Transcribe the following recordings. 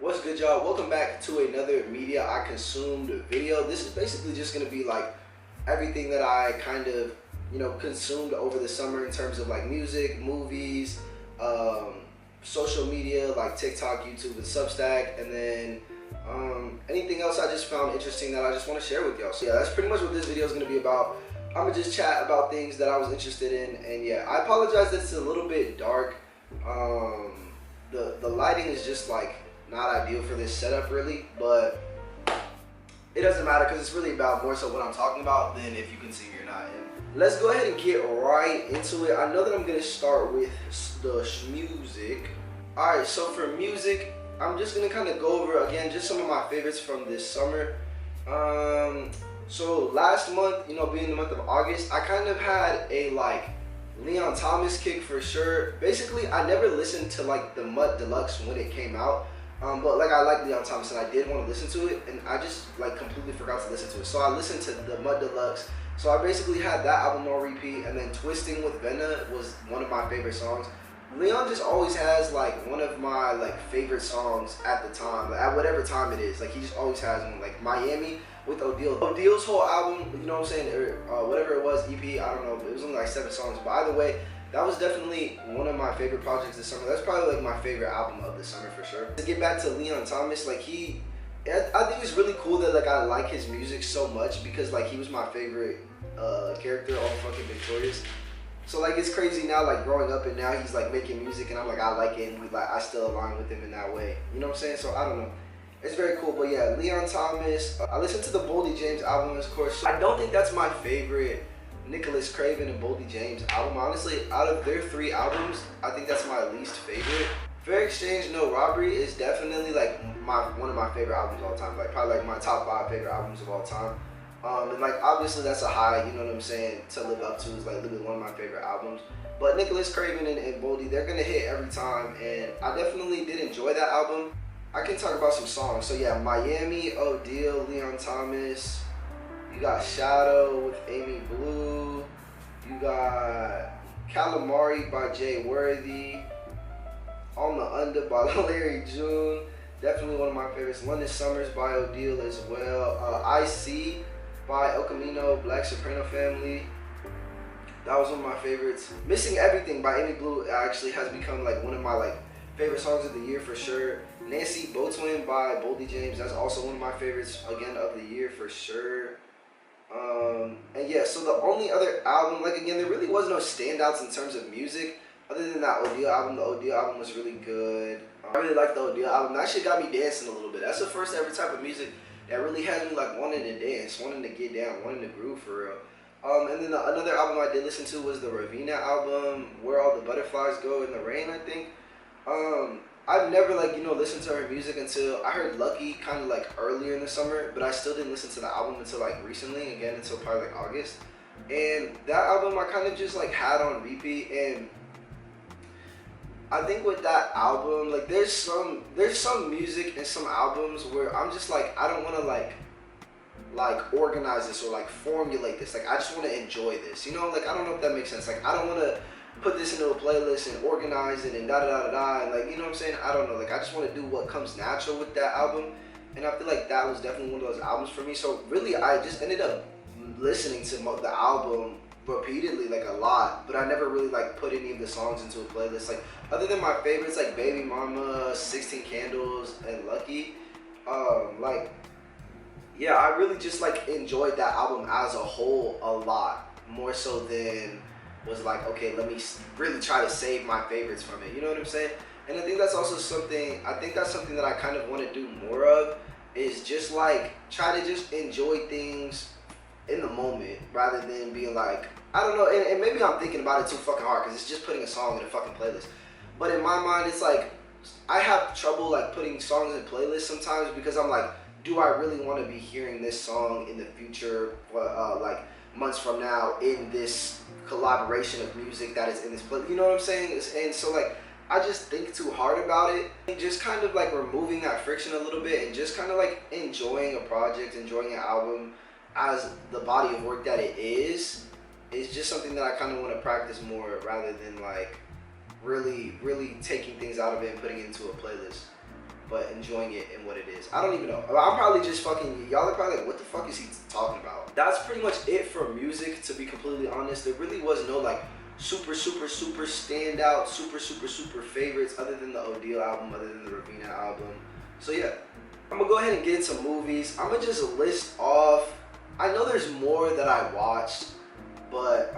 What's good, y'all? Welcome back to another media I consumed video. This is basically just gonna be like everything that I kind of, consumed over the summer in terms of like music, movies, social media like TikTok, YouTube, and Substack, and then anything else I just found interesting that I just want to share with y'all. So yeah, that's pretty much what this video is gonna be about. I'm gonna just chat about things that I was interested in, and yeah, I apologize that it's a little bit dark. The lighting is just like not ideal for this setup really, but it doesn't matter because it's really about more so what I'm talking about than if you can see me or not. And let's go ahead and get right into it. I know that I'm gonna start with the music. All right, so for music, I'm just gonna kind of go over again just some of my favorites from this summer. So last month, being the month of August, I kind of had a like Leon Thomas kick for sure. Basically, I never listened to like the Mud Deluxe when it came out. But like I like Leon Thomas and I did want to listen to it, and I just like completely forgot to listen to it. So I listened to the Mud Deluxe. So I basically had that album on repeat, and then Twisting with Venna was one of my favorite songs. Leon just always has like one of my like favorite songs at the time, like, at whatever time it is. Like he just always has one. Like Miami with Odile. Odile's whole album, you know what I'm saying, or whatever it was, EP, I don't know, but it was only like 7 songs. But either way, that was definitely one of my favorite projects this summer. That's probably like my favorite album of the summer for sure. To get back to Leon Thomas, like I think it's really cool that like I like his music so much because like he was my favorite character on fucking Victorious. So like it's crazy now, like growing up and now he's like making music and I'm like I like it and I still align with him in that way. You know what I'm saying? So I don't know. It's very cool. But yeah, Leon Thomas. I listened to the Boldy James album, of course. I don't think that's my favorite Nicholas Craven and Boldy James album. Honestly, out of their 3 albums, I think that's my least favorite. Fair Exchange, No Robbery is definitely like one of my favorite albums of all time. Like probably like my top 5 favorite albums of all time. And like obviously that's a high, you know what I'm saying, to live up to. Is like literally one of my favorite albums. But Nicholas Craven and Boldy, they're gonna hit every time, and I definitely did enjoy that album. I can talk about some songs. So yeah, Miami, Odile, Leon Thomas. You got Shadow with Amy Blue. You got Calamari by Jay Worthy. On the Under by Larry June. Definitely one of my favorites. London Summers by Odile as well. I See by El Camino, Black Soprano Family. That was one of my favorites. Missing Everything by Amy Blue actually has become like one of my like favorite songs of the year for sure. Nancy Boatwin by Boldy James. That's also one of my favorites again of the year for sure. And yeah, so the only other album, like again, there really was no standouts in terms of music other than that Odile album. The Odile album was really good. I really liked the Odile album. That shit got me dancing a little bit. That's the first ever type of music that really had me like wanting to dance, wanting to get down, wanting to groove for real. And then another album I did listen to was the Raveena album, Where All the Butterflies Go in the Rain, I think. I've never listened to her music until I heard Lucky kind of like earlier in the summer, but I still didn't listen to the album until like recently, again until probably like August. And that album I kind of just like had on repeat, and I think with that album, like there's some music and some albums where I'm just like I don't want to like organize this or like formulate this. Like I just want to enjoy this, like I don't know if that makes sense. Like I don't want to put this into a playlist and organize it and and like, you know what I'm saying? I don't know, like I just want to do what comes natural with that album, and I feel like that was definitely one of those albums for me. So really I just ended up listening to the album repeatedly, like a lot, but I never really like put any of the songs into a playlist. Like other than my favorites like Baby Mama, 16 Candles, and Lucky, yeah, I really just like enjoyed that album as a whole a lot more so than was like, okay, let me really try to save my favorites from it. You know what I'm saying? And I think that's also something that I kind of want to do more of, is just like try to just enjoy things in the moment rather than being like, I don't know, and maybe I'm thinking about it too fucking hard because it's just putting a song in a fucking playlist. But in my mind, it's like, I have trouble like putting songs in playlists sometimes because I'm like, do I really want to be hearing this song in the future, like months from now, in this collaboration of music that is in this play, you know what I'm saying? And so like I just think too hard about it, and just kind of like removing that friction a little bit and just kind of like enjoying a project, enjoying an album as the body of work that it is just something that I kind of want to practice more rather than like really taking things out of it and putting it into a playlist. but enjoying it in what it is. I don't even know. I'm probably just fucking, y'all are probably like, what the fuck is he talking about? That's pretty much it for music, to be completely honest. There really was no like super standout, super favorites other than the Odile album, other than the Ravina album. So yeah, I'm gonna go ahead and get into movies. I'm gonna just list off, I know there's more that I watched, but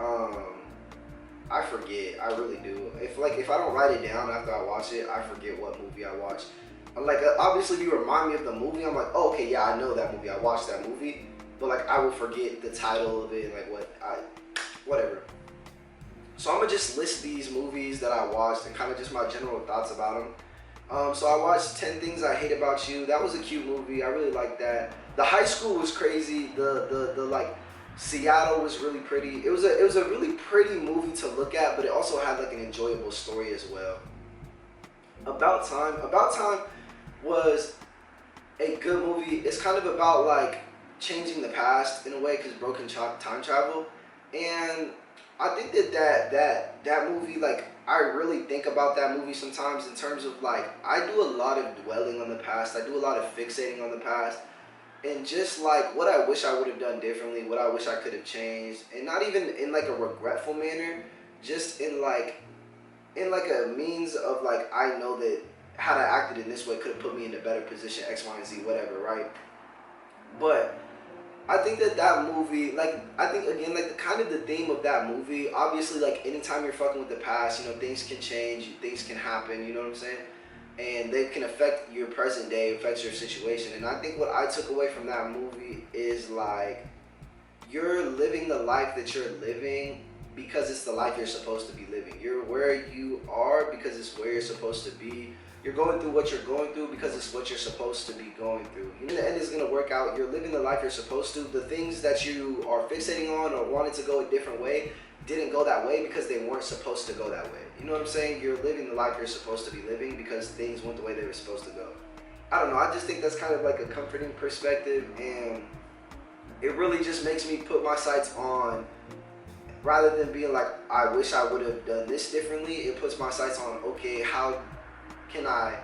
I forget. I really do. If I don't write it down after I watch it, I forget what movie I watched. Like obviously, if you remind me of the movie, I'm like, oh, okay, yeah, I know that movie. I watched that movie, but like I will forget the title of it, and like whatever. So I'm gonna just list these movies that I watched and kind of just my general thoughts about them. So I watched 10 Things I Hate About You. That was a cute movie. I really liked that. The high school was crazy. The like Seattle was really pretty. It was a really pretty movie to look at, but it also had like an enjoyable story as well. About Time was a good movie. It's kind of about like changing the past in a way, because broken time travel, and I think that movie, like I really think about that movie sometimes in terms of like I do a lot of dwelling on the past. I do a lot of fixating on the past. And just like what I wish I would have done differently, what I wish I could have changed, and not even in like a regretful manner, just in like a means of like I know that had I acted in this way could have put me in a better position, X, Y, and Z, whatever, right? But I think that movie, like I think again, like the kind of the theme of that movie, obviously like anytime you're fucking with the past, you know, things can change, things can happen, you know what I'm saying? And they can affect your present day, affects your situation. And I think what I took away from that movie is like, you're living the life that you're living because it's the life you're supposed to be living. You're where you are because it's where you're supposed to be. You're going through what you're going through because it's what you're supposed to be going through. In the end, it's going to work out. You're living the life you're supposed to. The things that you are fixating on or wanted to go a different way didn't go that way because they weren't supposed to go that way. You know what I'm saying? You're living the life you're supposed to be living because things went the way they were supposed to go. I don't know. I just think that's kind of like a comforting perspective, and it really just makes me put my sights on, rather than being like, I wish I would have done this differently, it puts my sights on, okay, how can I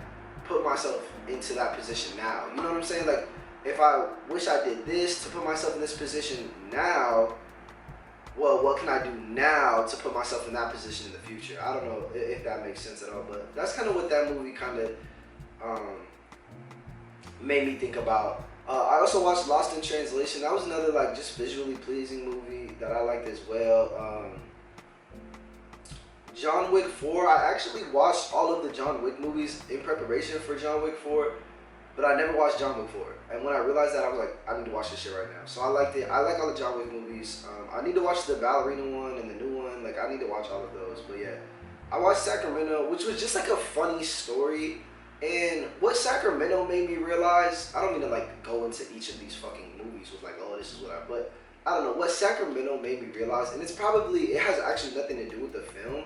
put myself into that position now? You know what I'm saying? Like, if I wish I did this to put myself in this position now, well, what can I do now to put myself in that position in the future? I don't know if that makes sense at all, but that's kind of what that movie kind of made me think about. I also watched Lost in Translation. That was another like just visually pleasing movie that I liked as well. John Wick 4. I actually watched all of the John Wick movies in preparation for John Wick 4, but I never watched John Wick 4. And when I realized that, I was like, I need to watch this shit right now. So I liked it. I like all the John Wick movies. I need to watch the Ballerina one and the new one. Like, I need to watch all of those. But yeah, I watched Sacramento, which was just like a funny story. And what Sacramento made me realize, I don't mean to like go into each of these fucking movies with like, oh, this is what but I don't know. What Sacramento made me realize, and it has actually nothing to do with the film,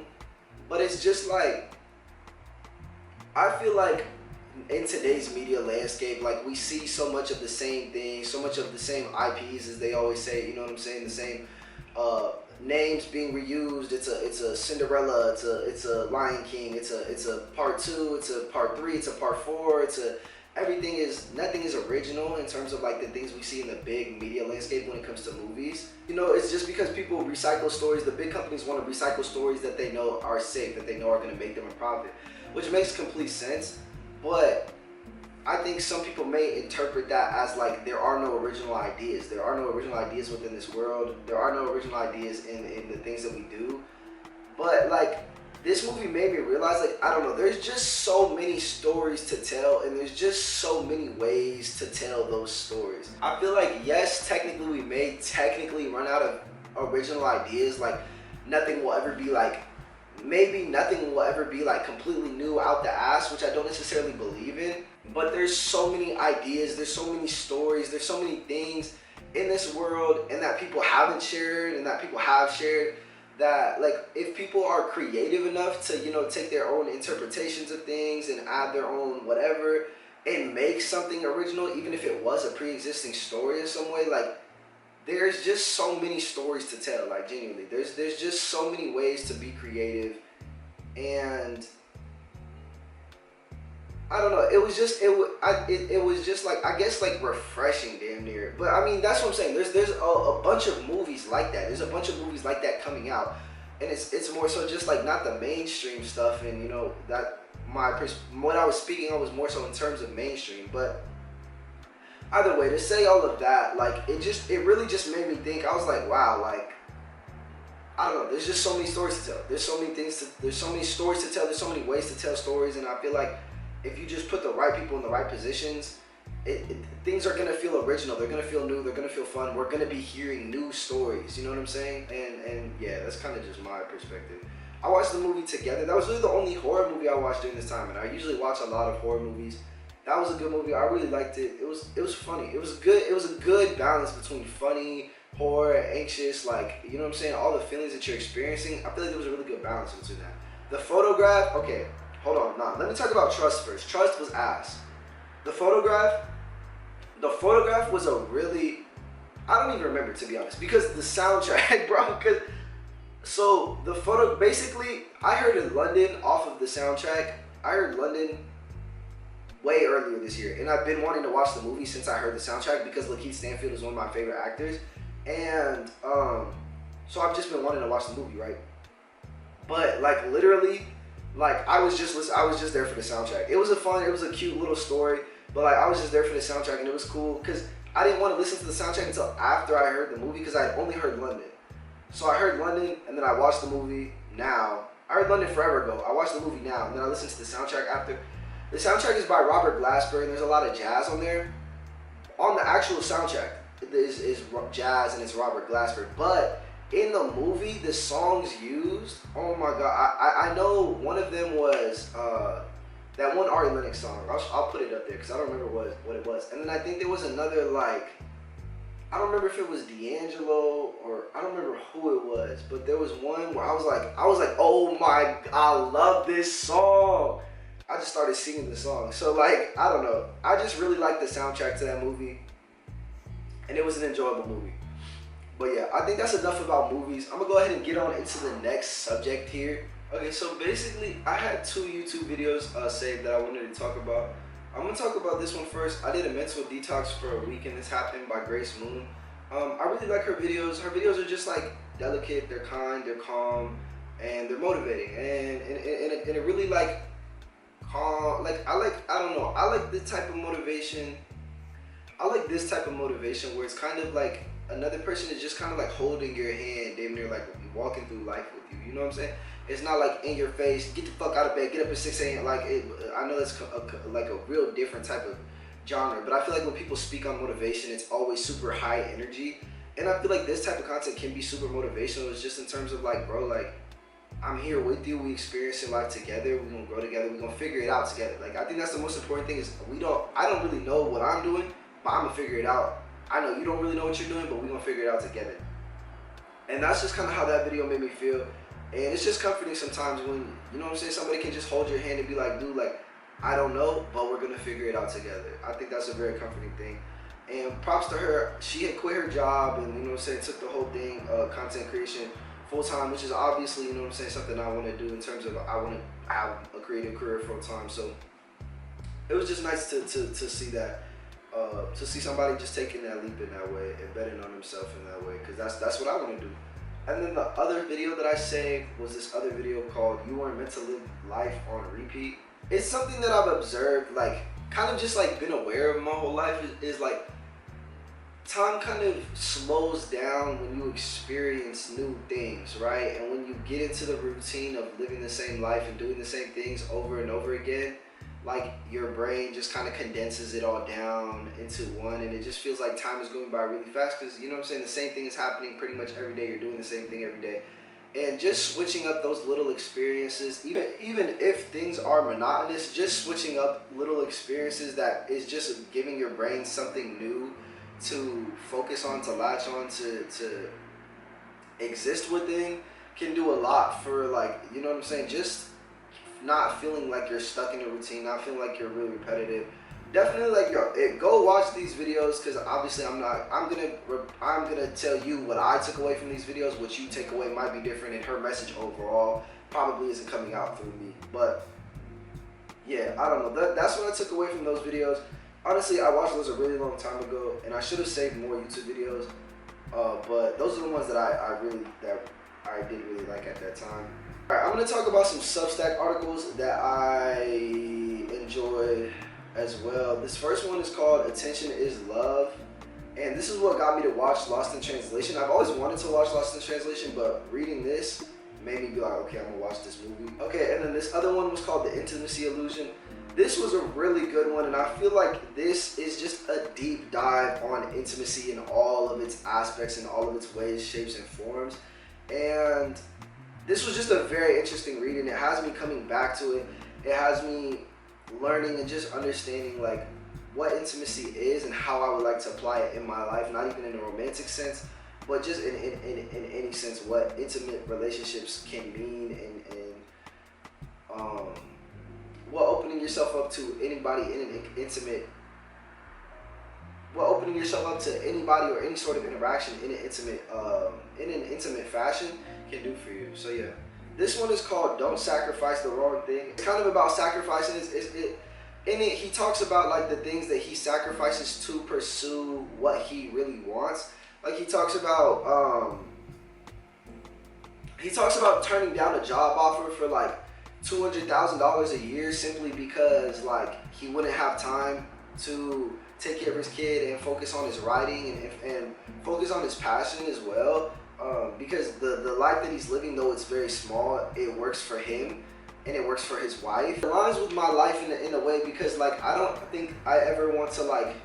but it's just like, I feel like in today's media landscape, like we see so much of the same things, so much of the same IPs, as they always say, you know what I'm saying, the same names being reused. It's a Cinderella, it's a Lion King, it's a part 2, it's a part 3, it's a part 4, nothing is original in terms of like the things we see in the big media landscape when it comes to movies. You know, it's just because people recycle stories. The big companies want to recycle stories that they know are safe, that they know are going to make them a profit, which makes complete sense. But I think some people may interpret that as like there are no original ideas. There are no original ideas within this world. There are no original ideas in the things that we do. But like, this movie made me realize, like, I don't know, there's just so many stories to tell, and there's just so many ways to tell those stories. I feel like, yes, technically we may technically run out of original ideas. Like, nothing will ever be like, maybe nothing will ever be like completely new out the ass, which I don't necessarily believe in. But there's so many ideas, there's so many stories, there's so many things in this world, and that people haven't shared and that people have shared, that like if people are creative enough to, you know, take their own interpretations of things and add their own whatever and make something original, even if it was a pre-existing story in some way, like there's just so many stories to tell. Like, genuinely, there's just so many ways to be creative. And I don't know. It was just it was just like, I guess, like refreshing, damn near. But I mean, that's what I'm saying. There's a bunch of movies like that. There's a bunch of movies like that coming out, and it's more so just like not the mainstream stuff. And you know that what I was speaking of was more so in terms of mainstream. But either way, to say all of that, like it really just made me think. I was like, wow, like I don't know. There's just so many stories to tell. There's so many there's so many stories to tell. There's so many ways to tell stories, and I feel like if you just put the right people in the right positions, things are gonna feel original. They're gonna feel new. They're gonna feel fun. We're gonna be hearing new stories. You know what I'm saying? And yeah, that's kind of just my perspective. I watched the movie Together. That was really the only horror movie I watched during this time, and I usually watch a lot of horror movies. That was a good movie. I really liked it. It was funny. It was good. It was a good balance between funny, horror, anxious, like, you know what I'm saying, all the feelings that you're experiencing. I feel like there was a really good balance between that. The Photograph, okay, hold on, nah, let me talk about Trust first. Trust was ass. The Photograph was a really, I don't even remember, to be honest, because the soundtrack, bro, so the photo, basically, I heard in London off of the soundtrack. I heard London way earlier this year, and I've been wanting to watch the movie since I heard the soundtrack because Lakeith Stanfield is one of my favorite actors, and so I've just been wanting to watch the movie, right? But like literally, like I was just there for the soundtrack. It was a cute little story, but like I was just there for the soundtrack, and it was cool because I didn't want to listen to the soundtrack until after I heard the movie because I had only heard London. So I heard London, and then I watched the movie now. I heard London forever ago. I watched the movie now, and then I listened to the soundtrack after. The soundtrack is by Robert Glasper, and there's a lot of jazz on there. On the actual soundtrack is jazz, and it's Robert Glasper. But in the movie, the songs used, oh my god, I know one of them was that one Ari Lennox song. I'll put it up there because I don't remember what it was. And then I think there was another, like, I don't remember if it was D'Angelo or I don't remember who it was, but there was one where I was like, oh my, I love this song. I just started singing the song. So like, I don't know. I just really liked the soundtrack to that movie, and it was an enjoyable movie. But yeah, I think that's enough about movies. I'm gonna go ahead and get on into the next subject here. Okay, so basically, I had 2 YouTube videos saved that I wanted to talk about. I'm gonna talk about this one first. I did a mental detox for a week, and this happened by Grace Moon. I really like her videos. Her videos are just like delicate, they're kind, they're calm, and they're motivating. And it really like calm. Like I don't know. I like this type of motivation. I like this type of motivation where it's kind of like another person is just kind of like holding your hand, damn near like walking through life with you. You know what I'm saying? It's not like in your face, get the fuck out of bed, get up at 6 a.m. Like I know that's like a real different type of genre, but I feel like when people speak on motivation, it's always super high energy. And I feel like this type of content can be super motivational. It's just in terms of like, bro, like I'm here with you, we experiencing life together, we're gonna grow together, we're gonna figure it out together. Like I think that's the most important thing is I don't really know what I'm doing, but I'm gonna figure it out. I know you don't really know what you're doing, but we're gonna figure it out together. And that's just kind of how that video made me feel. And it's just comforting sometimes when, you know what I'm saying, somebody can just hold your hand and be like, dude, like, I don't know, but we're gonna figure it out together. I think that's a very comforting thing. And props to her, she had quit her job and, you know what I'm saying, took the whole thing, content creation full time, which is obviously, you know what I'm saying, something I wanna do in terms of I wanna have a creative career full time. So it was just nice to see that. To see somebody just taking that leap in that way and betting on himself in that way, because that's what I want to do. And then the other video that I saved was this other video called "You Weren't Meant to Live Life on Repeat." It's something that I've observed, like kind of just like been aware of my whole life is like time kind of slows down when you experience new things, right? And when you get into the routine of living the same life and doing the same things over and over again, like your brain just kind of condenses it all down into one, and it just feels like time is going by really fast because, you know what I'm saying, the same thing is happening pretty much every day. You're doing the same thing every day, and just switching up those little experiences, even if things are monotonous, just switching up little experiences that is just giving your brain something new to focus on, to latch on, to exist within, can do a lot for, like, you know what I'm saying, just not feeling like you're stuck in a routine, not feeling like you're really repetitive. Definitely, like, go watch these videos, because obviously I'm gonna tell you what I took away from these videos. What you take away might be different, and her message overall probably isn't coming out through me. But yeah, I don't know. That's what I took away from those videos. Honestly, I watched those a really long time ago, and I should have saved more YouTube videos. But those are the ones that I did really like at that time. All right, I'm gonna talk about some Substack articles that I enjoyed as well. This first one is called "Attention Is Love," and this is what got me to watch Lost in Translation. I've always wanted to watch Lost in Translation, but reading this made me be like, okay, I'm gonna watch this movie. Okay, and then this other one was called The Intimacy Illusion. This was a really good one, and I feel like this is just a deep dive on intimacy in all of its aspects, in all of its ways, shapes, and forms. And this was just a very interesting read, and it has me coming back to it. It has me learning and just understanding like what intimacy is and how I would like to apply it in my life, not even in a romantic sense, but just in any sense, what intimate relationships can mean, and what opening yourself up to anybody in an intimate, what opening yourself up to anybody or any sort of interaction in an intimate fashion can do for you. So yeah, this one is called "Don't Sacrifice the Wrong Thing." It's kind of about sacrificing. In it, he talks about like the things that he sacrifices to pursue what he really wants. Like he talks about turning down a job offer for like $200,000 a year simply because like he wouldn't have time to take care of his kid and focus on his writing and focus on his passion as well. Because the life that he's living, though it's very small, it works for him and it works for his wife. It aligns with my life in a way because like I don't think I ever want to like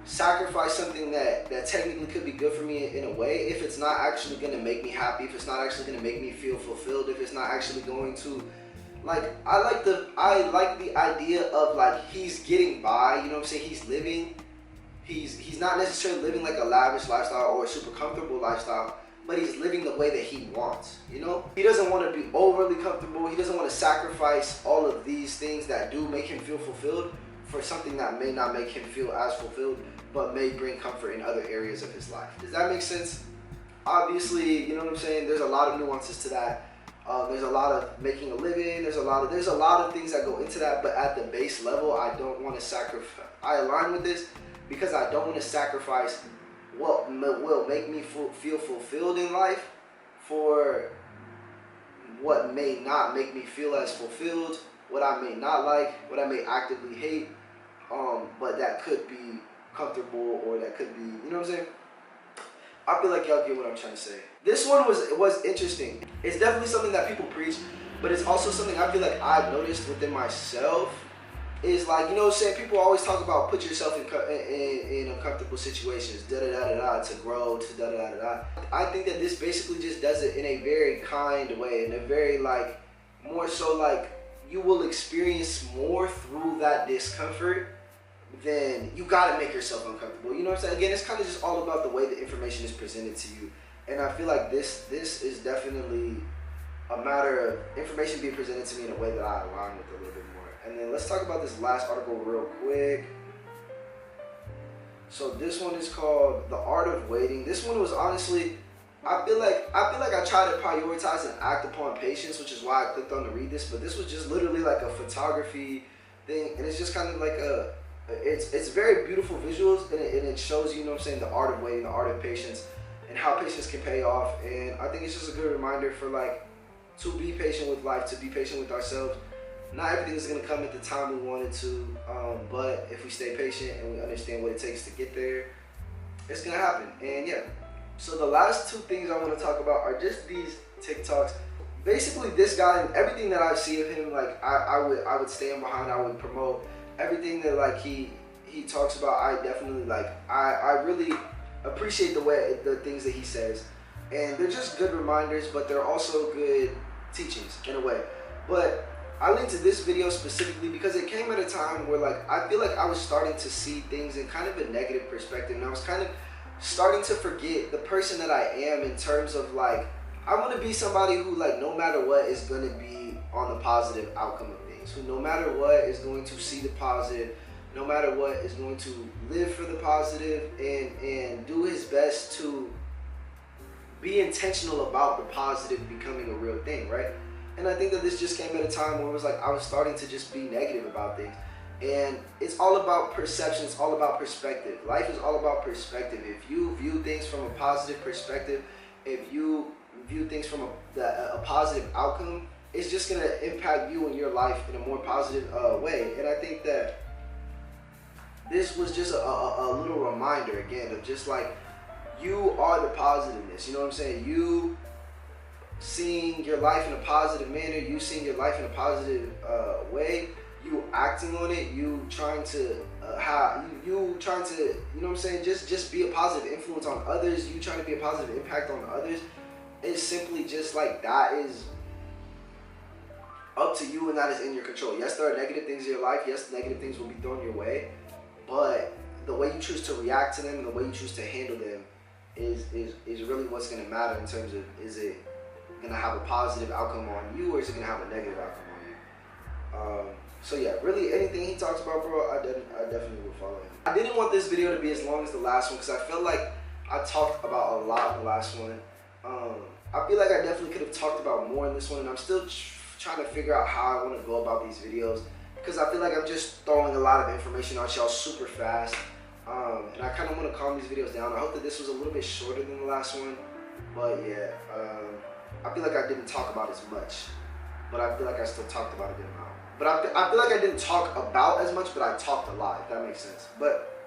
sacrifice something that technically could be good for me in a way if it's not actually going to make me happy, if it's not actually going to make me feel fulfilled, if it's not actually going to like I like the idea of like he's getting by, you know what I'm saying? He's living, he's not necessarily living like a lavish lifestyle or a super comfortable lifestyle, but he's living the way that he wants, you know? He doesn't want to be overly comfortable. He doesn't want to sacrifice all of these things that do make him feel fulfilled for something that may not make him feel as fulfilled, but may bring comfort in other areas of his life. Does that make sense? Obviously, you know what I'm saying? There's a lot of nuances to that. There's a lot of making a living. There's a lot of things that go into that, but at the base level, I don't want to sacrifice. I align with this because I don't want to sacrifice what will make me feel fulfilled in life for what may not make me feel as fulfilled, what I may not like, what I may actively hate, but that could be comfortable or that could be, you know what I'm saying? I feel like y'all get what I'm trying to say. This one was interesting. It's definitely something that people preach, but it's also something I feel like I've noticed within myself. Is like, you know what I'm saying? People always talk about put yourself in uncomfortable situations, to grow, to. I think that this basically just does it in a very kind way, in a very like, more so like you will experience more through that discomfort than you gotta make yourself uncomfortable. You know what I'm saying? Again, it's kind of just all about the way the information is presented to you. And I feel like this is definitely a matter of information being presented to me in a way that I align with a little bit more. And then let's talk about this last article real quick. So this one is called "The Art of Waiting." This one was honestly, I feel like I try to prioritize and act upon patience, which is why I clicked on to read this. But this was just literally like a photography thing, and it's just kind of like it's very beautiful visuals, and it shows you know what I'm saying, the art of waiting, the art of patience, and how patience can pay off. And I think it's just a good reminder for like to be patient with life, to be patient with ourselves. Not everything is going to come at the time we want it to, but if we stay patient and we understand what it takes to get there, it's going to happen. And yeah, so the last two things I want to talk about are just these TikToks. Basically, this guy and everything that I see of him, like I would stand behind, I would promote everything that like he talks about. I definitely like, I really appreciate the things that he says, and they're just good reminders, but they're also good teachings in a way. But I linked to this video specifically because it came at a time where like I feel like I was starting to see things in kind of a negative perspective, and I was kind of starting to forget the person that I am in terms of like I want to be somebody who like no matter what is going to be on the positive outcome of things, who no matter what is going to see the positive, no matter what is going to live for the positive and do his best to be intentional about the positive becoming a real thing, right? And I think that this just came at a time where it was like I was starting to just be negative about things. And it's all about perception, it's all about perspective. Life is all about perspective. If you view things from a positive perspective, if you view things from a positive outcome, it's just going to impact you and your life in a more positive way. And I think that this was just a little reminder, again, of just like, you are the positiveness. You know what I'm saying? You seeing your life in a positive manner, you seeing your life in a positive way, you acting on it, you trying to you trying to, you know what I'm saying, just be a positive influence on others, you trying to be a positive impact on others. It's simply just like, that is up to you and that is in your control. Yes, there are negative things in your life. Yes, negative things will be thrown your way, but the way you choose to react to them and the way you choose to handle them is really what's going to matter in terms of, is it going to have a positive outcome on you, or is it going to have a negative outcome on you? So yeah, really anything he talks about, bro, I definitely will follow him. I didn't want this video to be as long as the last one because I feel like I talked about a lot in the last one. I feel like I definitely could have talked about more in this one, and I'm still trying to figure out how I want to go about these videos, because I feel like I'm just throwing a lot of information at y'all super fast. And I kind of want to calm these videos down. I hope that this was a little bit shorter than the last one, but yeah, I feel like I didn't talk about as much, but I feel like I still talked about a good amount. But I feel like I didn't talk about as much, but I talked a lot, if that makes sense. But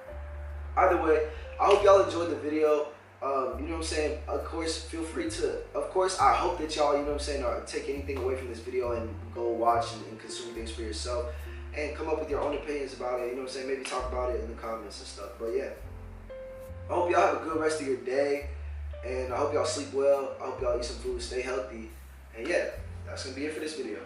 either way, I hope y'all enjoyed the video. You know what I'm saying? Of course, feel free to, of course, I hope that y'all, you know what I'm saying, take anything away from this video and go watch and consume things for yourself and come up with your own opinions about it. You know what I'm saying? Maybe talk about it in the comments and stuff. But yeah, I hope y'all have a good rest of your day, and I hope y'all sleep well. I hope y'all eat some food, stay healthy. And yeah, that's going to be it for this video.